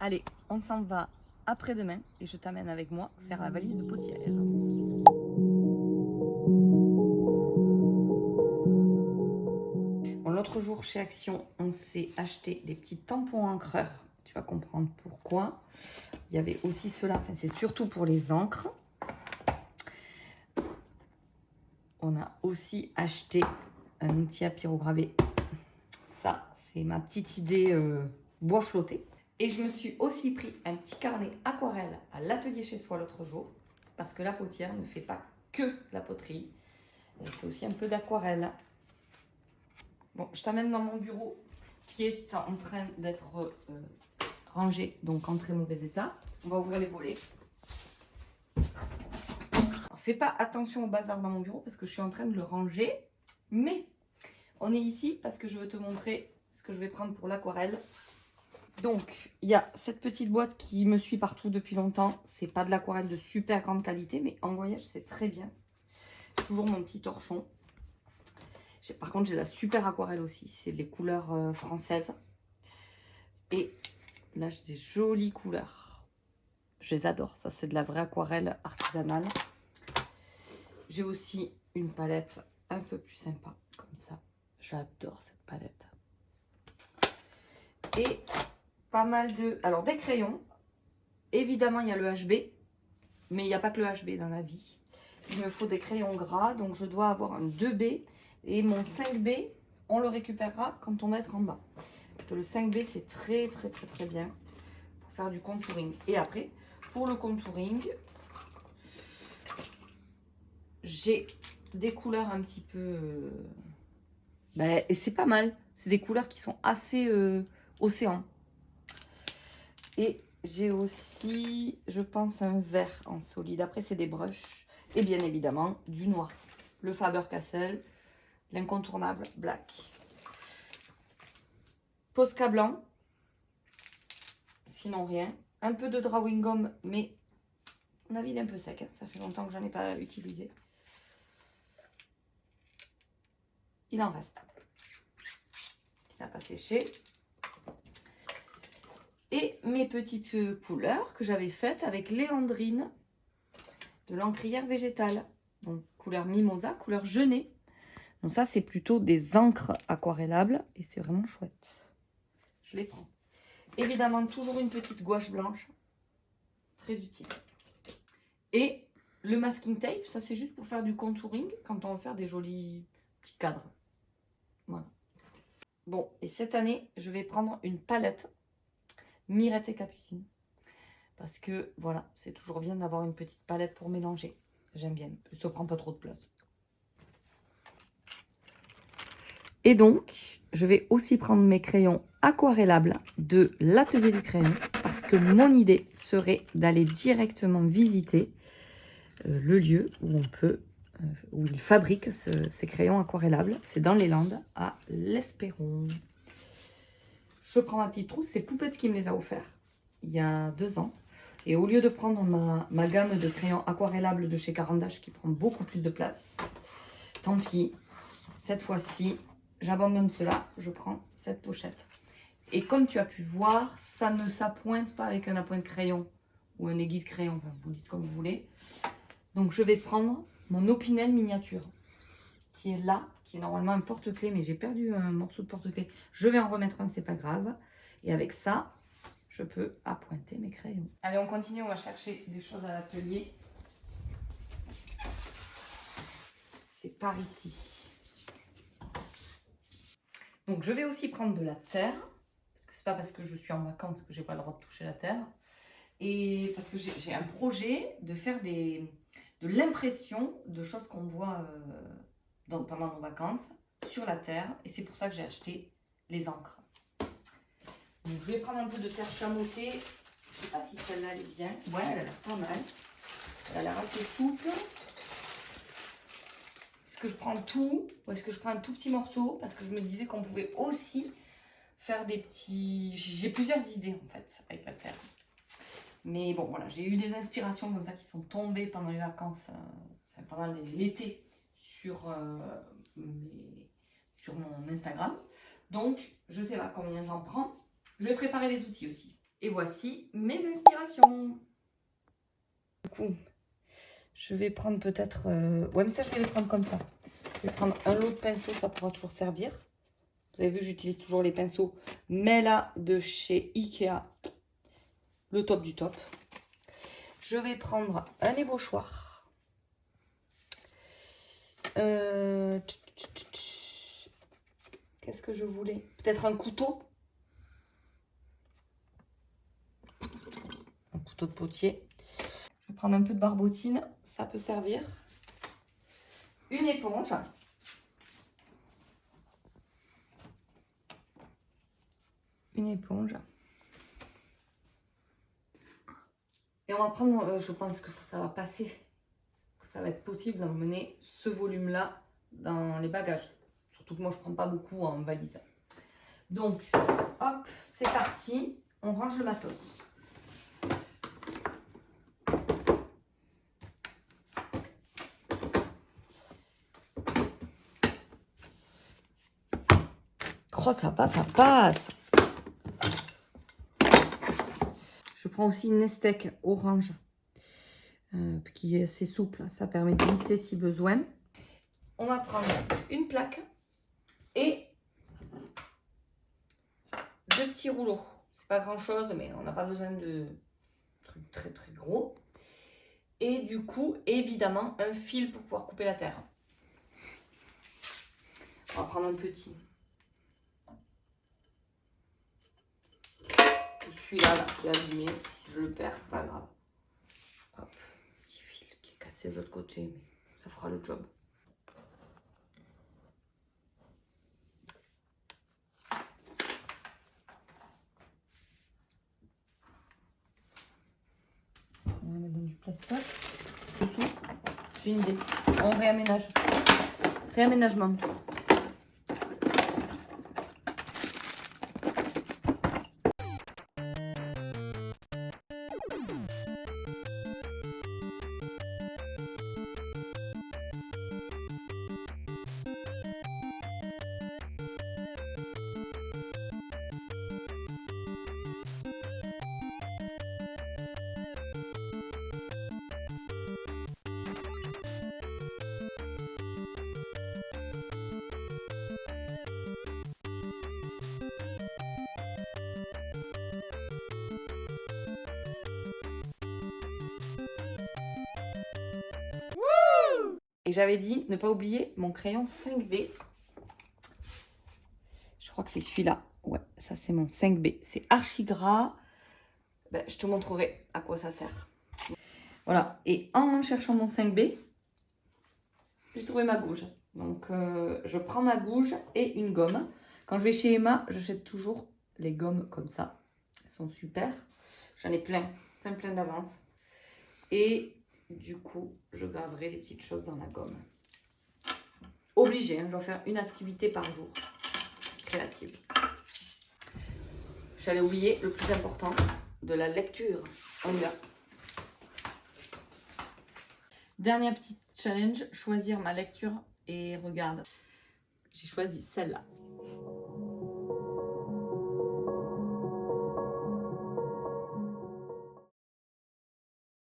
Allez, on s'en va après-demain et je t'amène avec moi faire la valise de potière. Bon, l'autre jour chez Action, on s'est acheté des petits tampons encreurs. Tu vas comprendre pourquoi. Il y avait aussi cela, enfin, c'est surtout pour les encres. On a aussi acheté un outil à pyrograver. Ça, c'est ma petite idée bois flotté. Et je me suis aussi pris un petit carnet aquarelle à l'atelier chez soi l'autre jour. Parce que la potière ne fait pas que la poterie. Elle fait aussi un peu d'aquarelle. Bon, je t'amène dans mon bureau qui est en train d'être rangé. Donc, en très mauvais état. On va ouvrir les volets. Alors, fais pas attention au bazar dans mon bureau parce que je suis en train de le ranger. Mais on est ici parce que je veux te montrer ce que je vais prendre pour l'aquarelle. Donc, il y a cette petite boîte qui me suit partout depuis longtemps. C'est pas de l'aquarelle de super grande qualité, mais en voyage, c'est très bien. Toujours mon petit torchon. Par contre, j'ai la super aquarelle aussi. C'est les couleurs françaises. Et là, j'ai des jolies couleurs. Je les adore. Ça, c'est de la vraie aquarelle artisanale. J'ai aussi une palette un peu plus sympa, comme ça. J'adore cette palette. Et pas mal de... Alors, des crayons. Évidemment, il y a le HB. Mais il n'y a pas que le HB dans la vie. Il me faut des crayons gras. Donc, je dois avoir un 2B. Et mon 5B, on le récupérera quand on va être en bas. Le 5B, c'est très bien pour faire du contouring. Et après, pour le contouring, j'ai des couleurs un petit peu... et c'est pas mal. C'est des couleurs qui sont assez océan. Et j'ai aussi, je pense, un vert en solide. Après, c'est des brushes. Et bien évidemment, du noir. Le Faber-Castell, l'incontournable Black. Posca blanc. Sinon, rien. Un peu de drawing gum, mais à mon avis, il est un peu sec. Hein. Ça fait longtemps que j'en ai pas utilisé. Il en reste. Il n'a pas séché. Et mes petites couleurs que j'avais faites avec Léandrine de l'encrière végétale. Donc, couleur mimosa, couleur genêt. Donc ça, c'est plutôt des encres aquarellables et c'est vraiment chouette. Je les prends. Évidemment, toujours une petite gouache blanche. Très utile. Et le masking tape, ça c'est juste pour faire du contouring quand on veut faire des jolis petits cadres. Voilà. Bon, et cette année, je vais prendre une palette Mirette et Capucine. Parce que, voilà, c'est toujours bien d'avoir une petite palette pour mélanger. J'aime bien, ça prend pas trop de place. Et donc, je vais aussi prendre mes crayons aquarellables de l'atelier du crayon. Parce que mon idée serait d'aller directement visiter le lieu où on peut, où ils fabriquent ces crayons aquarellables. C'est dans les Landes, à l'Espéron. Je prends ma petite trousse, c'est Poupette qui me les a offerts il y a 2 ans. Et au lieu de prendre ma gamme de crayons aquarellables de chez Caran d'Ache qui prend beaucoup plus de place, tant pis, cette fois-ci, j'abandonne cela, je prends cette pochette. Et comme tu as pu voir, ça ne s'appointe pas avec un appoint crayon ou un aiguise crayon, enfin, vous dites comme vous voulez. Donc je vais prendre mon Opinel miniature qui est là, qui est normalement un porte-clés, mais j'ai perdu un morceau de porte-clés. Je vais en remettre un, c'est pas grave. Et avec ça, je peux appointer mes crayons. Allez, on continue, on va chercher des choses à l'atelier. C'est par ici. Donc je vais aussi prendre de la terre, parce que c'est pas parce que je suis en vacances que j'ai pas le droit de toucher la terre. Et parce que j'ai un projet de faire de l'impression de choses qu'on voit pendant nos vacances sur la terre. Et c'est pour ça que j'ai acheté les encres. Donc, je vais prendre un peu de terre chamottée. Je sais pas si celle-là elle est bien. Ouais, elle a l'air pas mal. Elle a l'air assez souple. Est-ce que je prends tout ou est-ce que je prends un tout petit morceau? Parce que je me disais qu'on pouvait aussi faire des petits... J'ai plusieurs idées en fait avec la terre. Mais bon, voilà, j'ai eu des inspirations comme ça qui sont tombées pendant les vacances, pendant l'été sur mon Instagram. Donc, je sais pas combien j'en prends. Je vais préparer les outils aussi. Et voici mes inspirations. Du coup, je vais prendre peut-être... Ouais, mais ça, je vais les prendre comme ça. Je vais prendre un lot de pinceaux, ça pourra toujours servir. Vous avez vu, j'utilise toujours les pinceaux. Mais là, de chez Ikea, le top du top. Je vais prendre un ébauchoir. Qu'est-ce que je voulais? Peut-être un couteau. Un couteau de potier. Je vais prendre un peu de barbotine, ça peut servir. Une éponge. Une éponge. Et on va prendre, je pense que ça va passer, que ça va être possible d'emmener ce volume-là dans les bagages. Surtout que moi, je ne prends pas beaucoup en valise. Donc, hop, c'est parti. On range le matos. Oh, ça passe, ça passe. Je prends aussi une Nestec orange qui est assez souple. Ça permet de glisser si besoin. On va prendre une plaque et 2 petits rouleaux. C'est pas grand chose, mais on n'a pas besoin de trucs très très gros. Et du coup, évidemment, un fil pour pouvoir couper la terre. On va prendre un petit. Celui-là là, qui est abîmé. Si je le perds, c'est pas grave. Hop, petit fil qui est cassé de l'autre côté, mais ça fera le job. On va mettre dans du plastoc. Dessous, j'ai une idée. On réaménage. Réaménagement. Et j'avais dit ne pas oublier mon crayon 5B. Je crois que c'est celui-là. Ouais, ça c'est mon 5B. C'est archi gras. Ben, je te montrerai à quoi ça sert. Voilà. Et en cherchant mon 5B, j'ai trouvé ma gouge. Donc je prends ma gouge et une gomme. Quand je vais chez Emma, j'achète toujours les gommes comme ça. Elles sont super. J'en ai plein d'avance. Et du coup, je graverai des petites choses dans la gomme. Obligé, hein, je dois faire une activité par jour. Créative. J'allais oublier le plus important, de la lecture. On y va. Dernier petit challenge, choisir ma lecture. Et regarde, j'ai choisi celle-là.